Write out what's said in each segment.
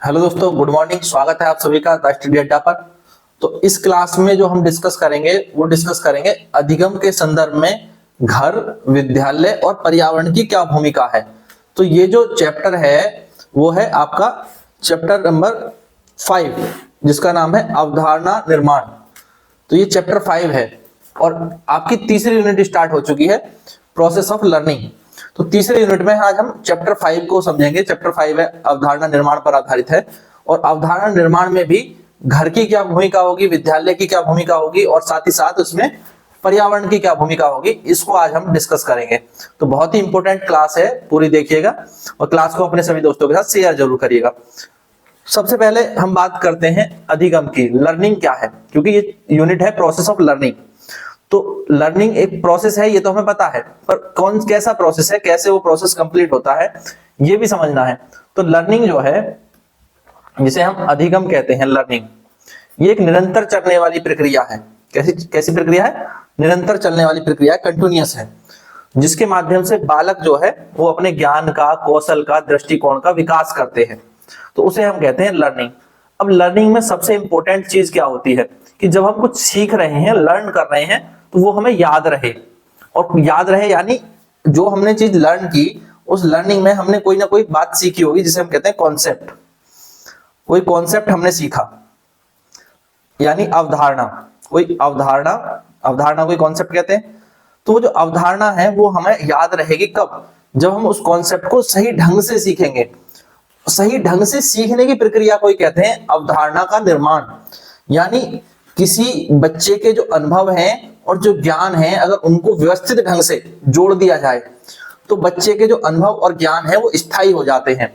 Hello दोस्तों, good morning. स्वागत है आप सभी का द स्टडी अड्डा पर। तो इस क्लास में जो हम डिस्कस करेंगे वो डिस्कस करेंगे अधिगम के संदर्भ में घर, विद्यालय और पर्यावरण की क्या भूमिका है। तो ये जो चैप्टर है वो है आपका चैप्टर नंबर 5, जिसका नाम है अवधारणा निर्माण। तो ये चैप्टर 5 है और आपकी तीसरी यूनिट स्टार्ट हो चुकी है, प्रोसेस ऑफ लर्निंग। तो तीसरे यूनिट में आज हम चैप्टर 5 को समझेंगे। चैप्टर 5 है अवधारणा निर्माण पर आधारित है और अवधारणा निर्माण में भी घर की क्या भूमिका होगी, विद्यालय की क्या भूमिका होगी और साथ ही साथ उसमें पर्यावरण की क्या भूमिका होगी, इसको आज हम डिस्कस करेंगे। तो बहुत ही इंपॉर्टेंट क्लास है, पूरी देखिएगा और क्लास को अपने सभी दोस्तों के साथ शेयर जरूर करिएगा। सबसे पहले हम बात करते हैं अधिगम की। लर्निंग क्या है, क्योंकि ये यूनिट है प्रोसेस ऑफ लर्निंग। तो लर्निंग एक प्रोसेस है, ये तो हमें पता है, पर कौन कैसा प्रोसेस है, कैसे वो प्रोसेस कंप्लीट होता है, ये भी समझना है। तो लर्निंग जो है, जिसे हम अधिगम कहते हैं, लर्निंग, ये एक निरंतर चलने वाली प्रक्रिया है। कैसी कैसी प्रक्रिया है? निरंतर चलने वाली प्रक्रिया, कंटिन्यूअस है, जिसके माध्यम से बालक जो है वो अपने ज्ञान का, कौशल का, दृष्टिकोण का विकास करते हैं। तो उसे हम कहते हैं लर्निंग। अब लर्निंग में सबसे इंपॉर्टेंट चीज क्या होती है कि जब हम कुछ सीख रहे हैं, लर्न कर रहे हैं, तो वो हमें याद रहे। और याद रहे यानी जो हमने चीज लर्न की, उस लर्निंग में हमने कोई ना कोई बात सीखी होगी, जिसे हम कहते हैं कॉन्सेप्ट। कोई कॉन्सेप्ट हमने सीखा, यानी अवधारणा। कोई अवधारणा, अवधारणा कोई कॉन्सेप्ट कहते हैं। तो वो जो अवधारणा है वो हमें याद रहेगी कब? जब हम उस कॉन्सेप्ट को सही ढंग से सीखेंगे। सही ढंग से सीखने की प्रक्रिया को कहते हैं अवधारणा का निर्माण। यानी किसी बच्चे के जो अनुभव हैं और जो ज्ञान है, अगर उनको व्यवस्थित ढंग से जोड़ दिया जाए तो बच्चे के जो अनुभव और ज्ञान है वो स्थायी हो जाते हैं।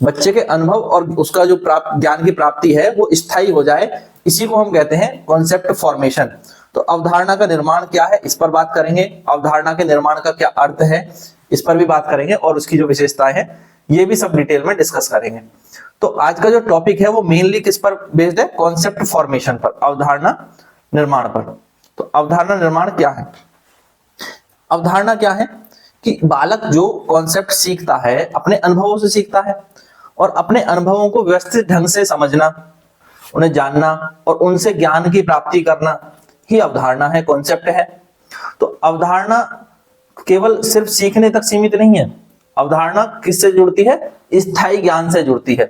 बच्चे के अनुभव और उसका जो ज्ञान की प्राप्ति है वो स्थायी हो जाए, इसी को हम कहते हैं कॉन्सेप्ट फॉर्मेशन। तो अवधारणा का निर्माण क्या है, इस पर बात करेंगे। अवधारणा के निर्माण का क्या अर्थ है, इस पर भी बात करेंगे और उसकी जो विशेषताएं हैं ये भी सब डिटेल में डिस्कस करेंगे। तो आज का जो टॉपिक है वो मेनली किस पर बेस्ड है? कॉन्सेप्ट फॉर्मेशन पर, अवधारणा निर्माण पर। तो अवधारणा निर्माण क्या है? अवधारणा क्या है कि बालक जो कॉन्सेप्ट सीखता है अपने अनुभवों से सीखता है, और अपने अनुभवों को व्यवस्थित ढंग से समझना, उन्हें जानना और उनसे ज्ञान की प्राप्ति करना ही अवधारणा है, कॉन्सेप्ट है। तो अवधारणा केवल सिर्फ सीखने तक सीमित नहीं है। अवधारणा किससे जुड़ती है? स्थायी ज्ञान से जुड़ती है।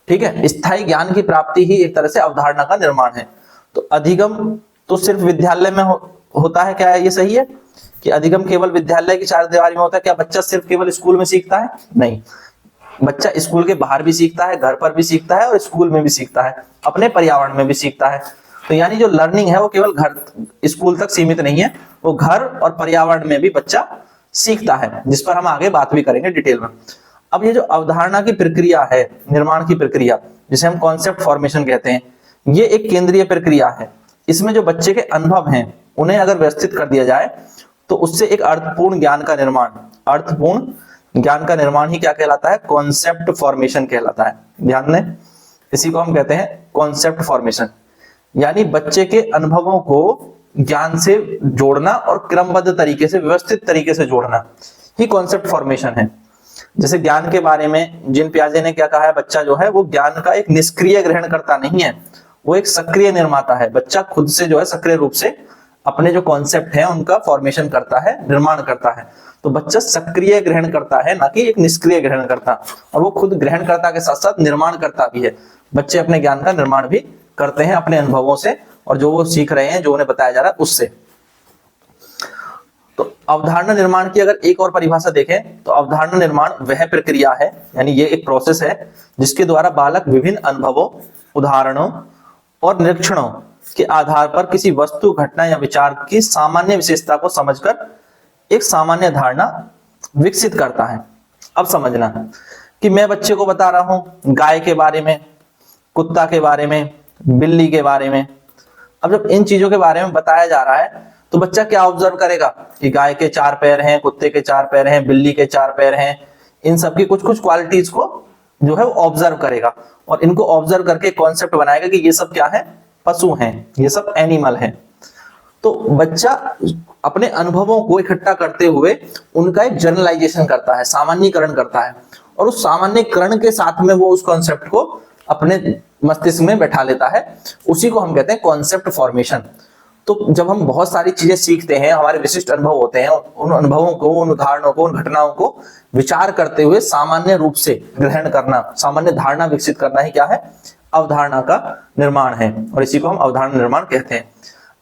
ठीक है, स्थायी ज्ञान की प्राप्ति ही एक तरह से अवधारणा का निर्माण है। तो अधिगम तो सिर्फ विद्यालय में होता है, क्या है ये सही है कि अधिगम केवल विद्यालय की चार दीवारी में होता है? क्या बच्चा सिर्फ केवल स्कूल में सीखता है? नहीं, बच्चा स्कूल के बाहर भी सीखता है, घर पर भी सीखता है और स्कूल में भी सीखता है, अपने पर्यावरण में भी सीखता है। तो यानी जो लर्निंग है वो केवल घर, स्कूल तक सीमित नहीं है, वो घर और पर्यावरण में भी बच्चा सीखता है, जिस पर हम आगे बात भी करेंगे डिटेल में। अब ये जो अवधारणा की प्रक्रिया है, निर्माण की प्रक्रिया, जिसे हम कॉन्सेप्ट फॉर्मेशन कहते हैं, ये एक केंद्रीय प्रक्रिया है। इसमें जो बच्चे के अनुभव हैं उन्हें अगर व्यवस्थित कर दिया जाए तो उससे एक अर्थपूर्ण ज्ञान का निर्माण, अर्थपूर्ण ज्ञान का निर्माण ही क्या कहलाता है? कॉन्सेप्ट फॉर्मेशन कहलाता है। ध्यान दें, इसी को हम कहते हैं कॉन्सेप्ट फॉर्मेशन। यानी बच्चे के अनुभवों को ज्ञान से जोड़ना और क्रमबद्ध तरीके से, व्यवस्थित तरीके से जोड़ना ही कॉन्सेप्ट फॉर्मेशन है। जैसे ज्ञान के बारे में जिन पियाजे ने क्या कहा है, बच्चा जो है वो ज्ञान का एक निष्क्रिय ग्रहणकर्ता नहीं है, वो एक सक्रिय निर्माता है। बच्चा खुद से जो है सक्रिय रूप से अपने जो कॉन्सेप्ट है उनका फॉर्मेशन करता है, निर्माण करता है। तो बच्चा सक्रिय ग्रहण करता है, ना कि एक निष्क्रिय ग्रहण करता। और वो खुद ग्रहणकर्ता के साथ साथ निर्माण करता भी है। बच्चे अपने ज्ञान का निर्माण भी करते हैं अपने अनुभवों से और जो वो सीख रहे हैं, जो उन्हें बताया जा रहा है उससे। तो अवधारणा निर्माण की अगर एक और परिभाषा देखें तो अवधारणा निर्माण वह प्रक्रिया है, यानी ये एक प्रोसेस है जिसके द्वारा बालक विभिन्न अनुभवों, उदाहरणों और निरीक्षणों के आधार पर किसी वस्तु, घटना या विचार की सामान्य विशेषता को समझकर एक सामान्य धारणा विकसित करता है। अब समझना कि मैं बच्चे को बता रहा हूं गाय के बारे में, कुत्ता के बारे में, बिल्ली के बारे में। अब जब इन चीजों के बारे में बताया जा रहा है तो बच्चा क्या ऑब्जर्व करेगा कि गाय के 4 पैर हैं, कुत्ते के 4 पैर हैं, बिल्ली के 4 पैर हैं। इन सब की कुछ कुछ क्वालिटीज को जो है वो ऑब्जर्व करेगा और इनको ऑब्जर्व करके कॉन्सेप्ट बनाएगा कि ये सब क्या है? पशु हैं, ये सब एनिमल हैं। तो बच्चा अपने अनुभवों को इकट्ठा करते हुए उनका एक जनरलाइजेशन करता है, सामान्यीकरण करता है, और उस सामान्यीकरण के साथ में वो उस कॉन्सेप्ट को अपने मस्तिष्क में बैठा लेता है, उसी को हम कहते हैं कॉन्सेप्ट फॉर्मेशन। तो जब हम बहुत सारी चीजें सीखते हैं, हमारे विशिष्ट अनुभव होते हैं, उन अनुभवों को, उन उदाहरणों को, उन घटनाओं को विचार करते हुए सामान्य रूप से ग्रहण करना, सामान्य धारणा विकसित करना ही क्या है, अवधारणा का निर्माण है, और इसी को हम अवधारणा निर्माण कहते हैं।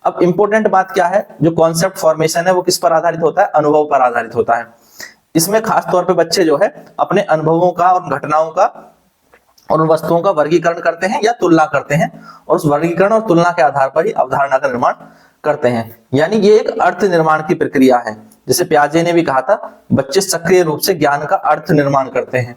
अब इंपॉर्टेंट बात क्या है, जो कॉन्सेप्ट फॉर्मेशन है वो किस पर आधारित होता है, अनुभव पर आधारित होता है। इसमें खास तौर पे बच्चे जो है अपने अनुभवों का और घटनाओं का और उन वस्तुओं का वर्गीकरण करते हैं या तुलना करते हैं, और उस वर्गीकरण और तुलना के आधार पर ही अवधारणा का निर्माण करते हैं। यानी ये एक अर्थ निर्माण की प्रक्रिया है। जैसे पियाजे ने भी कहा था, बच्चे सक्रिय रूप से ज्ञान का अर्थ निर्माण करते हैं,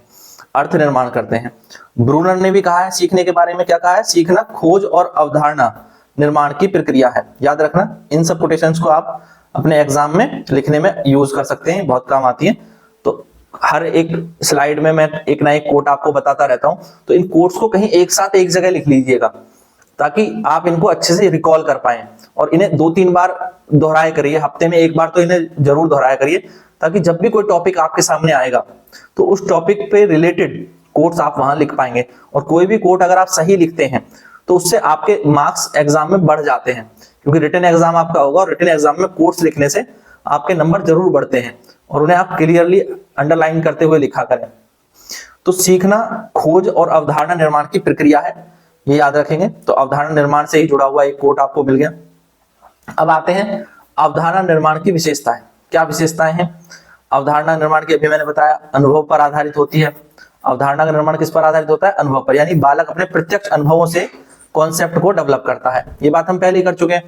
अर्थ निर्माण करते हैं। ब्रूनर ने भी कहा है सीखने के बारे में, क्या कहा है, सीखना खोज और अवधारणा निर्माण की प्रक्रिया है। याद रखना, इन सब कोटेशंस को आप अपने एग्जाम में लिखने में यूज कर सकते हैं, बहुत काम आती है। तो हर एक स्लाइड में मैं एक ना एक कोट आपको बताता रहता हूं, तो इन कोट्स को कहीं एक साथ एक जगह लिख लीजिएगा, ताकि आप इनको अच्छे से रिकॉल कर पाएं, और इन्हें 2-3 बार दोहराया करिए, हफ्ते में एक बार तो इन्हें जरूर दोहराया करिए, ताकि जब भी कोई टॉपिक आपके सामने आएगा तो उस टॉपिक पे रिलेटेड कोट्स आप वहां लिख पाएंगे। और कोई भी कोट अगर आप सही लिखते हैं तो उससे आपके मार्क्स एग्जाम में बढ़ जाते हैं, क्योंकि रिटन एग्जाम आपका होगा, और रिटन एग्जाम में कोट्स लिखने से आपके नंबर जरूर बढ़ते हैं, और उन्हें आप क्लियरली अंडरलाइन करते हुए लिखा करें। तो सीखना खोज और अवधारणा निर्माण की प्रक्रिया है, ये याद रखेंगे। तो अवधारणा निर्माण से ही जुड़ा हुआ एक कोट आपको मिल गया। अब आते हैं अवधारणा निर्माण की विशेषताएं। क्या विशेषताएं हैं अवधारणा निर्माण की? अभी मैंने बताया अनुभव पर आधारित होती है। अवधारणा का निर्माण किस पर आधारित होता है? अनुभव पर, यानी बालक अपने प्रत्यक्ष अनुभवों से कॉन्सेप्ट को डेवलप करता है। ये बात हम पहले ही कर चुके हैं।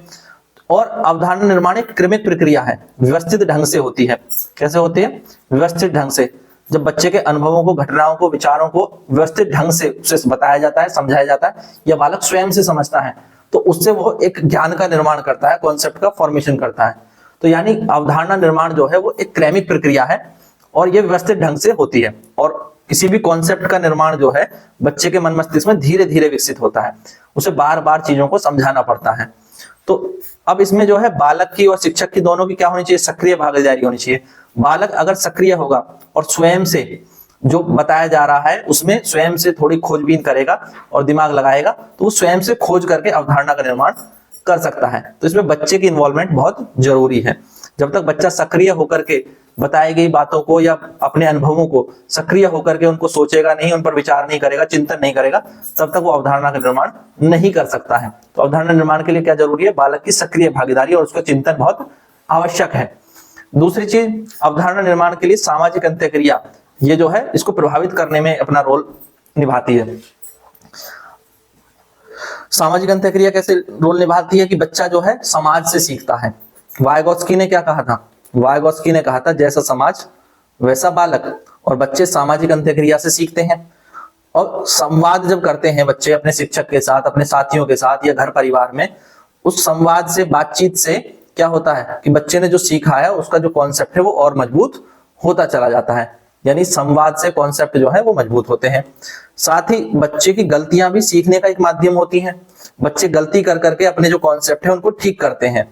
और अवधारणा निर्माण एक क्रमिक प्रक्रिया है, व्यवस्थित ढंग से होती है। कैसे होती है? व्यवस्थित ढंग से। जब बच्चे के अनुभवों को, घटनाओं को, विचारों को व्यवस्थित ढंग से उसे बताया जाता है, समझाया जाता है, या बालक स्वयं से समझता है, तो उससे वो एक ज्ञान का निर्माण करता है, कॉन्सेप्ट का फॉर्मेशन करता है। तो यानी अवधारणा निर्माण जो है वो एक क्रमिक प्रक्रिया है, और ये व्यवस्थित ढंग से होती है। और किसी भी कॉन्सेप्ट का निर्माण जो है बच्चे के मन मस्तिष्क में धीरे धीरे विकसित होता है, उसे बार बार चीजों को समझाना पड़ता है। तो अब इसमें जो है बालक की और शिक्षक की दोनों की क्या होनी चाहिए? सक्रिय भागीदारी होनी चाहिए। बालक अगर सक्रिय होगा और स्वयं से जो बताया जा रहा है उसमें स्वयं से थोड़ी खोजबीन करेगा और दिमाग लगाएगा, तो वो स्वयं से खोज करके अवधारणा का निर्माण कर सकता है। तो इसमें बच्चे की इन्वॉल्वमेंट बहुत जरूरी है। जब तक बच्चा सक्रिय होकर के बताई गई बातों को या अपने अनुभवों को सक्रिय होकर के उनको सोचेगा नहीं, उन पर विचार नहीं करेगा, चिंतन नहीं करेगा, तब तक वो अवधारणा का निर्माण नहीं कर सकता है। तो अवधारणा निर्माण के लिए क्या जरूरी है? बालक की सक्रिय भागीदारी और उसका चिंतन बहुत आवश्यक है। दूसरी चीज, अवधारणा निर्माण के लिए सामाजिक अंतःक्रिया, ये जो है इसको प्रभावित करने में अपना रोल निभाती है। सामाजिक अंतःक्रिया कैसे रोल निभाती है? कि बच्चा जो है समाज से सीखता है। वाइगोत्स्की ने क्या कहा था? वाइगोत्स्की ने कहा था जैसा समाज वैसा बालक, और बच्चे सामाजिक अंतःक्रिया से सीखते हैं। और संवाद जब करते हैं बच्चे अपने शिक्षक के साथ, अपने साथियों के साथ या घर परिवार में, उस संवाद से, बातचीत से क्या होता है कि बच्चे ने जो सीखा है उसका जो कॉन्सेप्ट है वो और मजबूत होता चला जाता है। यानी संवाद से कॉन्सेप्ट जो है वो मजबूत होते हैं। साथ ही बच्चे की गलतियां भी सीखने का एक माध्यम होती हैं। बच्चे गलती कर करके अपने जो कॉन्सेप्ट है उनको ठीक करते हैं।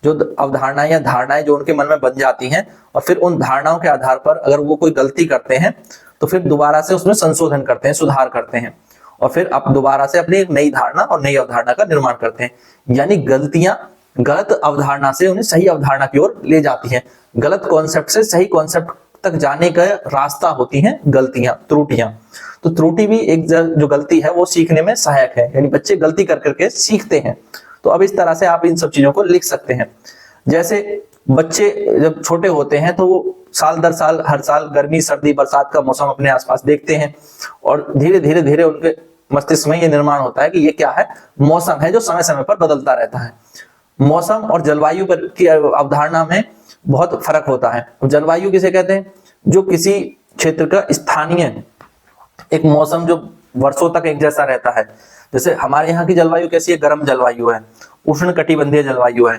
जो अवधारणाएं या धारणाएं जो उनके मन में बन जाती हैं, और फिर उन धारणाओं के आधार पर अगर वो कोई गलती करते हैं तो फिर दोबारा से उसमें संशोधन करते हैं, सुधार करते हैं, और फिर अब दोबारा से अपनी एक नई धारणा और नई अवधारणा का निर्माण करते हैं। यानी गलतियां गलत अवधारणा से उन्हें सही अवधारणा की ओर ले जाती हैं। गलत कॉन्सेप्ट से सही कॉन्सेप्ट तक जाने का रास्ता होती हैं गलतियां, त्रुटियां। तो त्रुटि भी एक जो गलती है वो सीखने में सहायक है, यानी बच्चे गलती कर करके सीखते हैं। तो अब इस तरह से आप इन सब चीजों को लिख सकते हैं। जैसे बच्चे जब छोटे होते हैं तो वो साल दर साल, हर साल गर्मी, सर्दी, बरसात का मौसम अपने आसपास देखते हैं, और धीरे धीरे धीरे उनके मस्तिष्क में ये निर्माण होता है कि ये क्या है? मौसम है जो समय समय पर बदलता रहता है। मौसम और जलवायु पर की अवधारणा में बहुत फर्क होता है। जलवायु किसे कहते हैं? जो किसी क्षेत्र का स्थानीय एक मौसम जो वर्षों तक एक जैसा रहता है। जैसे हमारे यहाँ की जलवायु कैसी है? गर्म जलवायु है, उष्ण कटिबंधीय जलवायु है।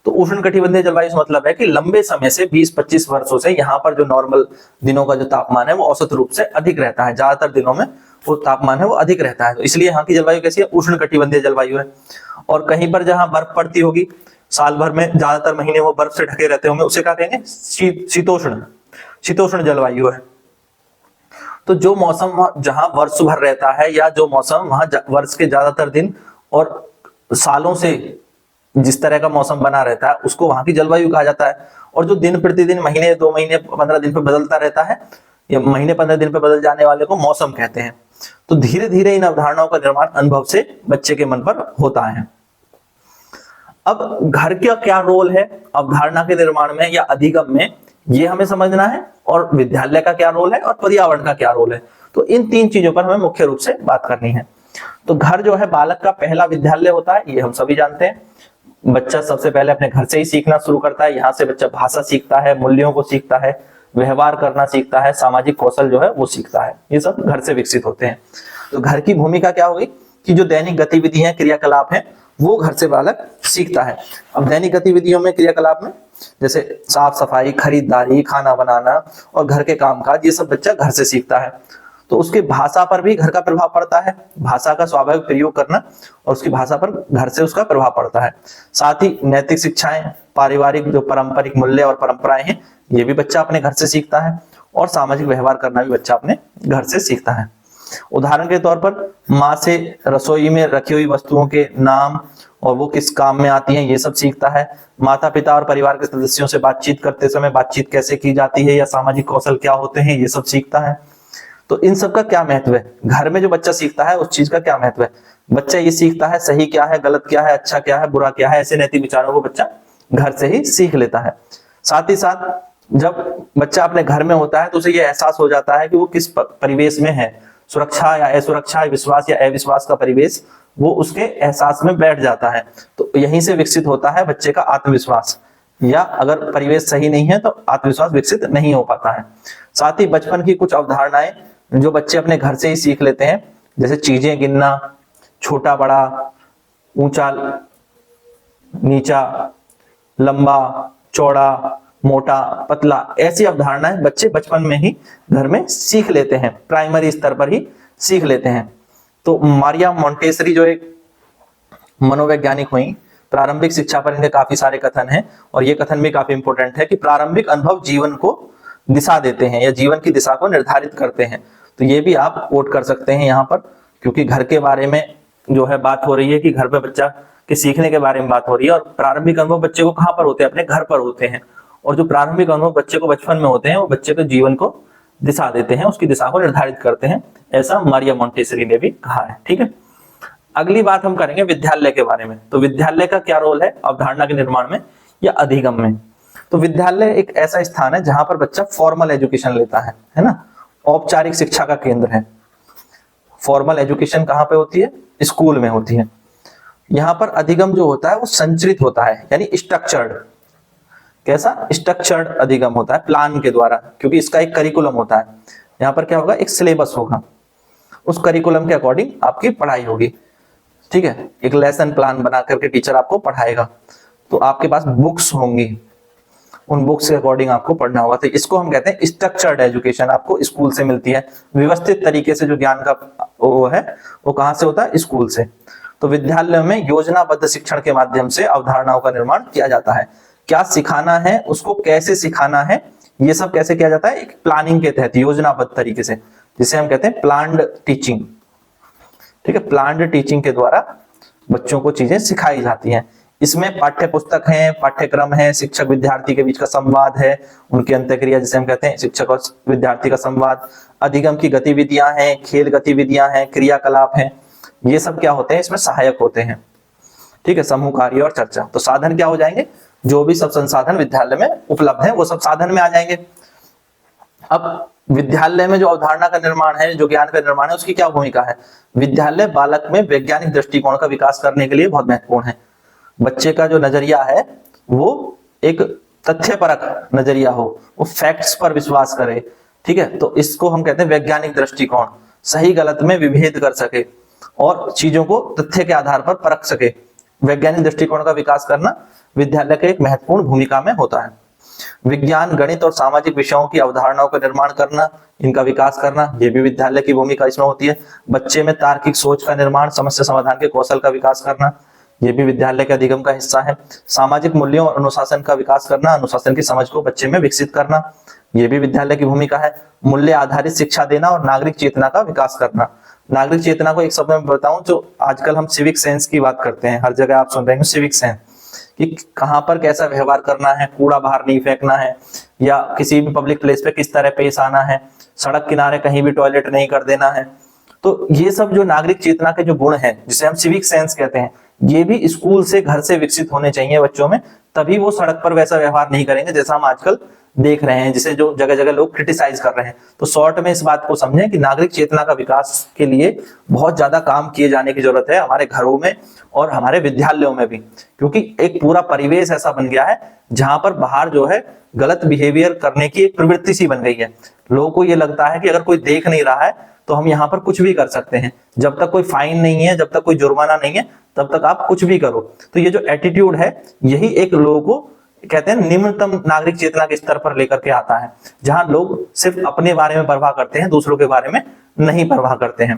तो उष्ण कटिबंधीय जलवायु से मतलब है कि लंबे समय से 20-25 वर्षों से यहाँ पर जो नॉर्मल दिनों का जो तापमान है वो औसत रूप से अधिक रहता है। ज्यादातर दिनों में वो तापमान है वो अधिक रहता है, तो इसलिए यहाँ की जलवायु कैसी है? उष्ण कटिबंधीय जलवायु है। और कहीं पर जहाँ बर्फ पड़ती होगी, साल भर में ज्यादातर महीने वो बर्फ से ढके रहते होंगे, उसे क्या कहेंगे? शीतोष्ण जलवायु है। तो जो मौसम जहां वर्ष भर रहता है या जो मौसम वहां वर्ष के ज्यादातर दिन और सालों से जिस तरह का मौसम बना रहता है उसको वहां की जलवायु कहा जाता है। और जो दिन प्रतिदिन, महीने 2 महीने 15 दिन पे बदलता रहता है या महीने 15 दिन पे बदल जाने वाले को मौसम कहते हैं। तो धीरे धीरे इन अवधारणाओं का निर्माण अनुभव से बच्चे के मन पर होता है। अब घर का क्या रोल है अवधारणा के निर्माण में या अधिगम में, ये हमें समझना है, और विद्यालय का क्या रोल है और पर्यावरण का क्या रोल है। तो इन 3 चीजों पर हमें मुख्य रूप से बात करनी है। तो घर जो है बालक का पहला विद्यालय होता है, ये हम सभी जानते हैं। बच्चा सबसे पहले अपने घर से ही सीखना शुरू करता है। यहाँ से बच्चा भाषा सीखता है, मूल्यों को सीखता है, व्यवहार करना सीखता है, सामाजिक कौशल जो है वो सीखता है। ये सब घर से विकसित होते हैं। तो घर की भूमिका क्या होगी कि जो दैनिक गतिविधि है, क्रियाकलाप है, वो घर से बालक सीखता है। अब दैनिक गतिविधियों में, क्रियाकलाप में जैसे साफ सफाई, खरीदारी, खाना बनाना और घर के कामकाज, ये सब बच्चा घर से सीखता है। तो उसकी भाषा पर भी घर का प्रभाव पड़ता है, भाषा का स्वाभाविक प्रयोग करना और उसकी भाषा पर घर से उसका प्रभाव पड़ता है। साथ ही नैतिक शिक्षाएं, पारिवारिक जो पारंपरिक मूल्य और परंपराएं हैं, ये भी बच्चा अपने घर से सीखता है। और सामाजिक व्यवहार करना भी बच्चा अपने घर से सीखता है। उदाहरण के तौर पर माँ से रसोई में रखी हुई वस्तुओं के नाम और वो किस काम में आती हैं, ये सब सीखता है। माता पिता और परिवार के सदस्यों से बातचीत करते समय बातचीत कैसे की जाती है या सामाजिक कौशल क्या होते हैं, ये सब सीखता है। तो इन सब का क्या महत्व है, घर में जो बच्चा सीखता है उस चीज का क्या महत्व है। बच्चा ये सीखता है सही क्या है, गलत क्या है, अच्छा क्या है, बुरा क्या है, ऐसे नैतिक विचारों को बच्चा घर से ही सीख लेता है। साथ ही साथ जब बच्चा अपने घर में होता है तो उसे ये एहसास हो जाता है कि वो किस परिवेश में है, सुरक्षा या असुरक्षा, विश्वास या अविश्वास का परिवेश, वो उसके एहसास में बैठ जाता है। तो यहीं से विकसित होता है बच्चे का आत्मविश्वास, या अगर परिवेश सही नहीं है तो आत्मविश्वास विकसित नहीं हो पाता है। साथ ही बचपन की कुछ अवधारणाएं जो बच्चे अपने घर से ही सीख लेते हैं, जैसे चीजें गिनना, छोटा बड़ा, ऊंचा नीचा, लंबा चौड़ा, मोटा पतला, ऐसी अवधारणाएं बच्चे बचपन में ही घर में सीख लेते हैं, प्राइमरी स्तर पर ही सीख लेते हैं। तो मारिया मोंटेसरी जो एक मनोवैज्ञानिक हुई, प्रारंभिक शिक्षा पर इनके काफी सारे कथन हैं और ये कथन भी काफी इंपॉर्टेंट है कि प्रारंभिक अनुभव जीवन को दिशा देते हैं या जीवन की दिशा को निर्धारित करते हैं। तो ये भी आप कोट कर सकते हैं यहाँ पर, क्योंकि घर के बारे में जो है बात हो रही है कि घर पे बच्चा के सीखने के बारे में बात हो रही है। और प्रारंभिक अनुभव बच्चे को कहाँ पर होते हैं, अपने घर पर होते हैं। और जो प्रारंभिक अनुभव बच्चे को बचपन में होते हैं वो बच्चे के जीवन को दिशा देते हैं, उसकी दिशा को निर्धारित करते हैं, ऐसा मारिया मोंटेसरी ने भी कहा है। ठीक है, अगली बात हम करेंगे विद्यालय के बारे में। तो विद्यालय का क्या रोल है अवधारणा के निर्माण में या अधिगम में। तो विद्यालय एक ऐसा स्थान है जहां पर बच्चा फॉर्मल एजुकेशन लेता है ना, औपचारिक शिक्षा का केंद्र है। फॉर्मल एजुकेशन कहाँ पे होती है, स्कूल में होती है। यहाँ पर अधिगम जो होता है वो संचरित होता है, यानी स्ट्रक्चर्ड। कैसा, स्ट्रक्चर्ड अधिगम होता है प्लान के द्वारा, क्योंकि इसका एक करिकुलम होता है। यहाँ पर क्या होगा, एक सिलेबस होगा, उस करिकुलम के अकॉर्डिंग आपकी पढ़ाई होगी। ठीक है, एक लेसन प्लान बना करके टीचर आपको पढ़ाएगा। तो आपके पास बुक्स होंगी, उन बुक्स के अकॉर्डिंग आपको पढ़ना होगा। तो इसको हम कहते हैं स्ट्रक्चर्ड एजुकेशन, आपको स्कूल से मिलती है। व्यवस्थित तरीके से जो ज्ञान का वो है वो कहाँ से होता है, स्कूल से। तो विद्यालय में योजनाबद्ध शिक्षण के माध्यम से अवधारणाओं का निर्माण किया जाता है। क्या सिखाना है, उसको कैसे सिखाना है, ये सब कैसे किया जाता है, एक प्लानिंग के तहत, योजनाबद्ध तरीके से, जिसे हम कहते हैं प्लान्ड टीचिंग। ठीक है, प्लान्ड टीचिंग के द्वारा बच्चों को चीजें सिखाई जाती हैं। इसमें पाठ्य पुस्तक है, पाठ्यक्रम है, शिक्षक विद्यार्थी के बीच का संवाद है, उनकी अंतःक्रिया जिसे हम कहते हैं शिक्षक और विद्यार्थी का संवाद, अधिगम की गतिविधियां हैं, खेल गतिविधियां हैं, क्रियाकलाप हैं, ये सब क्या होते हैं, इसमें सहायक होते हैं। ठीक है, समूह कार्य और चर्चा। तो साधन क्या हो जाएंगे, जो भी सब संसाधन विद्यालय में उपलब्ध है वो सब साधन में आ जाएंगे। अब विद्यालय में जो अवधारणा का निर्माण है, जो ज्ञान का निर्माण है, उसकी क्या भूमिका है। विद्यालय बालक में वैज्ञानिक दृष्टिकोण का विकास करने के लिए बहुत महत्वपूर्ण है। बच्चे का जो नजरिया है वो एक तथ्यपरक नजरिया हो, वो फैक्ट्स पर विश्वास करे। ठीक है, तो इसको हम कहते हैं वैज्ञानिक दृष्टिकोण, सही गलत में विभेद कर सके और चीजों को तथ्य के आधार पर परख सके। वैज्ञानिक दृष्टिकोण का विकास करना विद्यालय के एक महत्वपूर्ण भूमिका में होता है। विज्ञान, गणित और सामाजिक विषयों की अवधारणाओं का निर्माण करना, इनका विकास करना, ये भी विद्यालय की भूमिका इसमें होती है। बच्चे में तार्किक सोच का निर्माण, समस्या समाधान के कौशल का विकास करना, ये भी विद्यालय के अधिगम का हिस्सा है। सामाजिक मूल्यों और अनुशासन का विकास करना, अनुशासन की समझ को बच्चे में विकसित करना, ये भी विद्यालय की भूमिका है। मूल्य आधारित शिक्षा देना और नागरिक चेतना का विकास करना। नागरिक चेतना को एक शब्द में बताऊं, जो आजकल हम सिविक सेंस की बात करते हैं, हर जगह आप सुन रहे हैं सिविक सेंस, कि कहां पर कैसा व्यवहार करना है, कूड़ा बाहर नहीं फेंकना है, या किसी भी पब्लिक प्लेस पे किस तरह पेश आना है, सड़क किनारे कहीं भी टॉयलेट नहीं कर देना है। तो ये सब जो नागरिक चेतना के जो गुण हैं, जिसे हम सिविक सेंस कहते हैं, ये भी स्कूल से, घर से विकसित होने चाहिए बच्चों में, तभी वो सड़क पर वैसा व्यवहार नहीं करेंगे जैसा हम आजकल देख रहे हैं, जिसे जो जगह जगह लोग क्रिटिसाइज कर रहे हैं। तो शॉर्ट में इस बात को समझें कि नागरिक चेतना का विकास के लिए बहुत ज्यादा काम किए जाने की जरूरत है, हमारे घरों में और हमारे विद्यालयों में भी, क्योंकि एक पूरा परिवेश ऐसा बन गया है जहां पर बाहर जो है गलत बिहेवियर करने की एक प्रवृत्ति सी बन गई है। लोगों को ये लगता है कि अगर कोई देख नहीं रहा है तो हम यहाँ पर कुछ भी कर सकते हैं, जब तक कोई फाइन नहीं है, जब तक कोई जुर्माना नहीं है, तब तक आप कुछ भी करो। तो ये जो एटीट्यूड है, यही एक लोगों को कहते हैं निम्नतम नागरिक चेतना के स्तर पर लेकर के आता है, जहां लोग सिर्फ अपने बारे में परवाह करते हैं, दूसरों के बारे में नहीं परवाह करते हैं।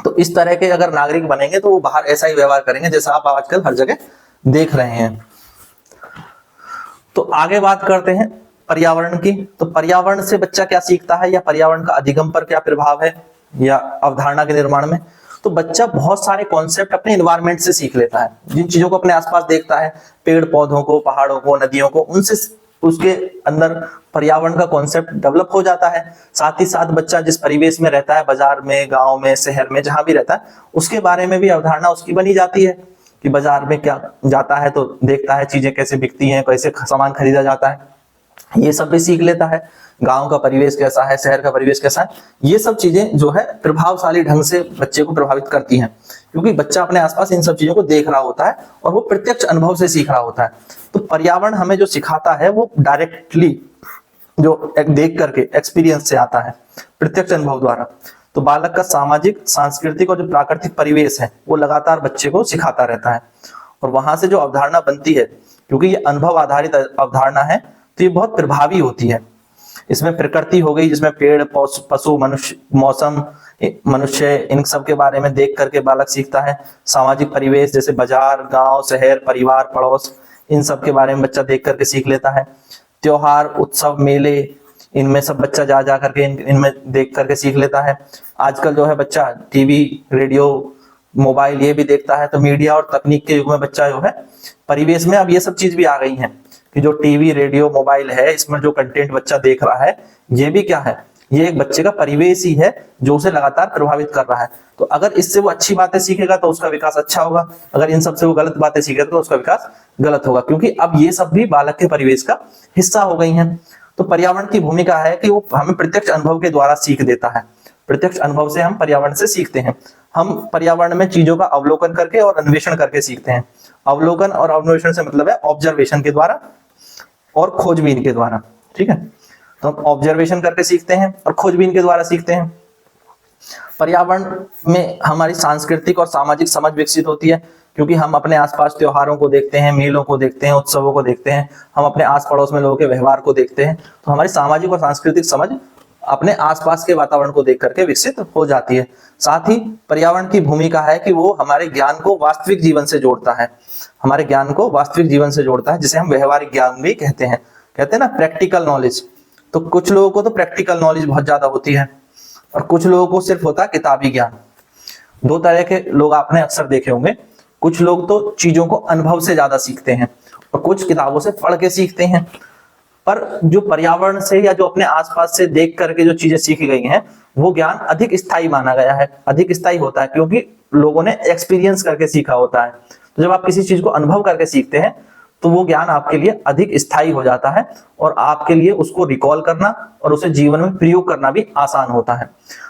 तो इस तरह के अगर नागरिक बनेंगे तो वो बाहर ऐसा ही व्यवहार करेंगे जैसा आप आजकल हर जगह देख रहे हैं। तो आगे बात करते हैं पर्यावरण की। तो पर्यावरण से बच्चा क्या सीखता है, या पर्यावरण का अधिगम पर क्या प्रभाव है, या अवधारणा के निर्माण में। तो बच्चा बहुत सारे कॉन्सेप्ट अपने एनवायरनमेंट से सीख लेता है, जिन चीजों को अपने आसपास देखता है, पेड़ पौधों को, पहाड़ों को, नदियों को, उनसे उसके अंदर पर्यावरण का कॉन्सेप्ट डेवलप हो जाता है। साथ ही साथ बच्चा जिस परिवेश में रहता है, बाजार में, गांव में, शहर में, जहां भी रहता है, उसके बारे में भी अवधारणा उसकी बनी जाती है कि बाजार में क्या जाता है तो देखता है चीजें कैसे बिकती हैं, कैसे सामान खरीदा जाता है, ये सब भी सीख लेता है। गांव का परिवेश कैसा है, शहर का परिवेश कैसा है, ये सब चीजें जो है प्रभावशाली ढंग से बच्चे को प्रभावित करती हैं, क्योंकि बच्चा अपने आसपास इन सब चीजों को देख रहा होता है और वो प्रत्यक्ष अनुभव से सीख रहा होता है। तो पर्यावरण हमें जो सिखाता है वो डायरेक्टली जो देख करके एक्सपीरियंस से आता है, प्रत्यक्ष अनुभव द्वारा। तो बालक का सामाजिक, सांस्कृतिक और जो प्राकृतिक परिवेश है वो लगातार बच्चे को सिखाता रहता है, और वहां से जो अवधारणा बनती है, क्योंकि ये अनुभव आधारित अवधारणा है, तो ये बहुत प्रभावी होती है। इसमें प्रकृति हो गई, जिसमें पेड़, पशु, मनुष्य, मौसम, मनुष्य, इन सब के बारे में देख करके बालक सीखता है। सामाजिक परिवेश जैसे बाजार, गांव, शहर, परिवार, पड़ोस, इन सब के बारे में बच्चा देख करके सीख लेता है। त्योहार, उत्सव, मेले, इनमें सब बच्चा जा जा करके इनमें देख करके सीख लेता है। आजकल जो है बच्चा टीवी, रेडियो, मोबाइल ये भी देखता है। तो मीडिया और तकनीक के युग में बच्चा जो है परिवेश में अब ये सब चीज भी आ गई हैं कि जो टीवी, रेडियो, मोबाइल है, इसमें जो कंटेंट बच्चा देख रहा है, ये भी क्या है, ये एक बच्चे का परिवेश ही है जो उसे लगातार प्रभावित कर रहा है। तो अगर इससे वो अच्छी बातें सीखेगा तो उसका विकास अच्छा होगा, अगर इन सब से वो गलत बातें सीखेगा तो उसका विकास गलत होगा, क्योंकि अब ये सब भी बालक के परिवेश का हिस्सा हो गई हैं। तो पर्यावरण की भूमिका है कि वो हमें प्रत्यक्ष अनुभव के द्वारा सीख देता है। प्रत्यक्ष अनुभव से हम पर्यावरण से सीखते हैं। हम पर्यावरण में चीजों का अवलोकन करके और अन्वेषण करके सीखते हैं। अवलोकन और अन्वेषण से मतलब है ऑब्जर्वेशन के द्वारा और खोजबीन के द्वारा, ठीक है। तो हम ऑब्जर्वेशन करके सीखते हैं और खोजबीन के द्वारा सीखते हैं। पर्यावरण में हमारी सांस्कृतिक और सामाजिक समझ विकसित होती है, क्योंकि हम अपने आसपास त्योहारों को देखते हैं, मेलों को देखते हैं, उत्सवों को देखते हैं, हम अपने आस पड़ोस में लोगों के व्यवहार को देखते हैं। तो हमारी सामाजिक और सांस्कृतिक समझ अपने आसपास के वातावरण को देख करके विकसित हो जाती है। साथ ही पर्यावरण की भूमिका है कि वो हमारे ज्ञान को वास्तविक जीवन से जोड़ता है, हमारे ज्ञान को वास्तविक जीवन से जोड़ता है, जिसे हम व्यवहारिक ज्ञान भी कहते हैं ना, प्रैक्टिकल नॉलेज। तो कुछ लोगों को तो प्रैक्टिकल नॉलेज बहुत ज्यादा होती है और कुछ लोगों को सिर्फ होता है किताबी ज्ञान। दो तरह के लोग आपने अक्सर देखे होंगे, कुछ लोग तो चीजों को अनुभव से ज्यादा सीखते हैं और कुछ किताबों से पढ़ के सीखते हैं। पर जो पर्यावरण से या जो अपने आसपास से देख करके जो चीजें सीखी गई हैं, वो ज्ञान अधिक स्थायी माना गया है, अधिक स्थायी होता है, क्योंकि लोगों ने एक्सपीरियंस करके सीखा होता है। तो जब आप किसी चीज को अनुभव करके सीखते हैं तो वो ज्ञान आपके लिए अधिक स्थायी हो जाता है और आपके लिए उसको रिकॉल करना और उसे जीवन में प्रयोग करना भी आसान होता है।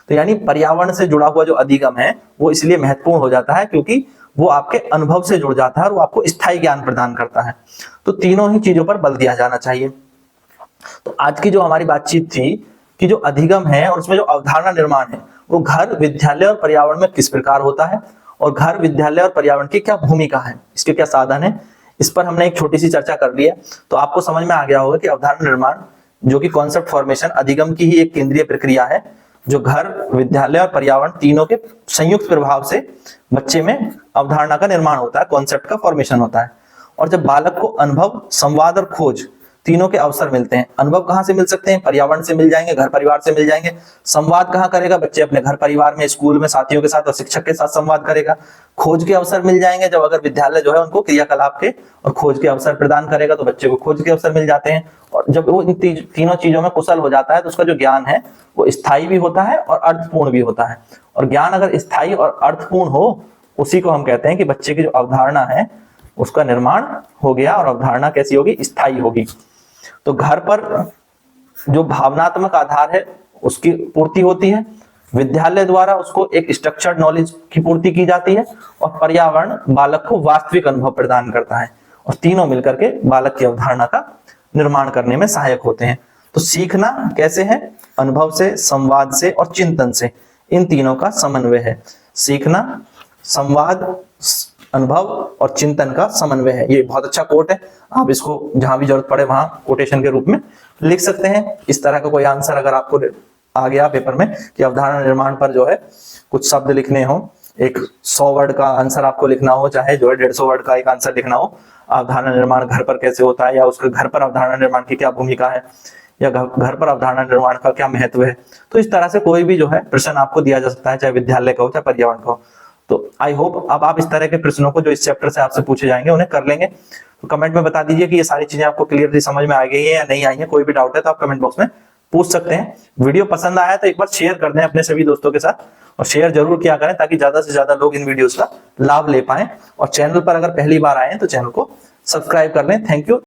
तो यानी पर्यावरण से जुड़ा हुआ जो अधिगम है वो इसलिए महत्वपूर्ण हो जाता है, क्योंकि वो आपके अनुभव से जुड़ जाता है और वो आपको स्थायी ज्ञान प्रदान करता है। तो तीनों ही चीजों पर बल दिया जाना चाहिए। तो आज की जो हमारी बातचीत थी कि जो अधिगम है और उसमें जो अवधारणा निर्माण है वो घर, विद्यालय और पर्यावरण में किस प्रकार होता है, और घर, विद्यालय और पर्यावरण की क्या भूमिका है, इसके क्या साधन है, इस पर हमने एक छोटी सी चर्चा कर ली है। तो आपको समझ में आ गया होगा कि अवधारणा निर्माण जो कि कॉन्सेप्ट फॉर्मेशन, अधिगम की ही एक केंद्रीय प्रक्रिया है, जो घर, विद्यालय और पर्यावरण तीनों के संयुक्त प्रभाव से बच्चे में अवधारणा का निर्माण होता है, कॉन्सेप्ट का फॉर्मेशन होता है। और जब बालक को अनुभव, संवाद और खोज तीनों के अवसर मिलते हैं, अनुभव कहाँ से मिल सकते हैं? पर्यावरण से मिल जाएंगे, घर परिवार से मिल जाएंगे। संवाद कहाँ करेगा? बच्चे अपने घर परिवार में, स्कूल में साथियों के साथ और शिक्षक के साथ संवाद करेगा। खोज के अवसर मिल जाएंगे, जब अगर विद्यालय जो है उनको क्रियाकलाप के और खोज के अवसर प्रदान करेगा तो बच्चे को खोज के अवसर मिल जाते हैं। और जब वो इन तीनों चीजों में कुशल हो जाता है तो उसका जो ज्ञान है वो स्थायी भी होता है और अर्थपूर्ण भी होता है। और ज्ञान अगर स्थायी और अर्थपूर्ण हो, उसी को हम कहते हैं कि बच्चे की जो अवधारणा है उसका निर्माण हो गया। और अवधारणा कैसी होगी? स्थायी होगी। तो घर पर जो भावनात्मक आधार है उसकी पूर्ति होती है, विद्यालय द्वारा उसको एक स्ट्रक्चर्ड नॉलेज की पूर्ति की जाती है, और पर्यावरण बालक को वास्तविक अनुभव प्रदान करता है। और तीनों मिलकर के बालक की अवधारणा का निर्माण करने में सहायक होते हैं। तो सीखना कैसे है? अनुभव से, संवाद से और चिंतन से, इन तीनों का समन्वय है। सीखना, संवाद, अनुभव और चिंतन का समन्वय है। ये बहुत अच्छा कोट है, आप इसको जहां भी जरूरत पड़े वहां कोटेशन के रूप में लिख सकते हैं। इस तरह का कोई आंसर अगर आपको आ गया पेपर में कि अवधारणा निर्माण पर जो है कुछ शब्द लिखने हो, एक 100 वर्ड का आंसर आपको लिखना हो, चाहे जो है 150 वर्ड का एक आंसर लिखना हो, अवधारणा निर्माण घर पर कैसे होता है, या उसके घर पर अवधारणा निर्माण की क्या भूमिका है, या घर पर अवधारणा निर्माण का क्या महत्व है, तो इस तरह से कोई भी जो है प्रश्न आपको दिया जा सकता है, चाहे विद्यालय का हो चाहे पर्यावरण का हो। तो आई होप अब आप इस तरह के प्रश्नों को जो इस चैप्टर से आपसे पूछे जाएंगे उन्हें कर लेंगे। तो कमेंट में बता दीजिए कि ये सारी चीजें आपको क्लियरली समझ में आ गई है या नहीं आई है। कोई भी डाउट है तो आप कमेंट बॉक्स में पूछ सकते हैं। वीडियो पसंद आया तो एक बार शेयर कर दें अपने सभी दोस्तों के साथ, और शेयर जरूर किया करें ताकि ज्यादा से ज्यादा लोग इन वीडियोस का लाभ ले पाएं। और चैनल पर अगर पहली बार आए हैं तो चैनल को सब्सक्राइब कर लें। Thank you.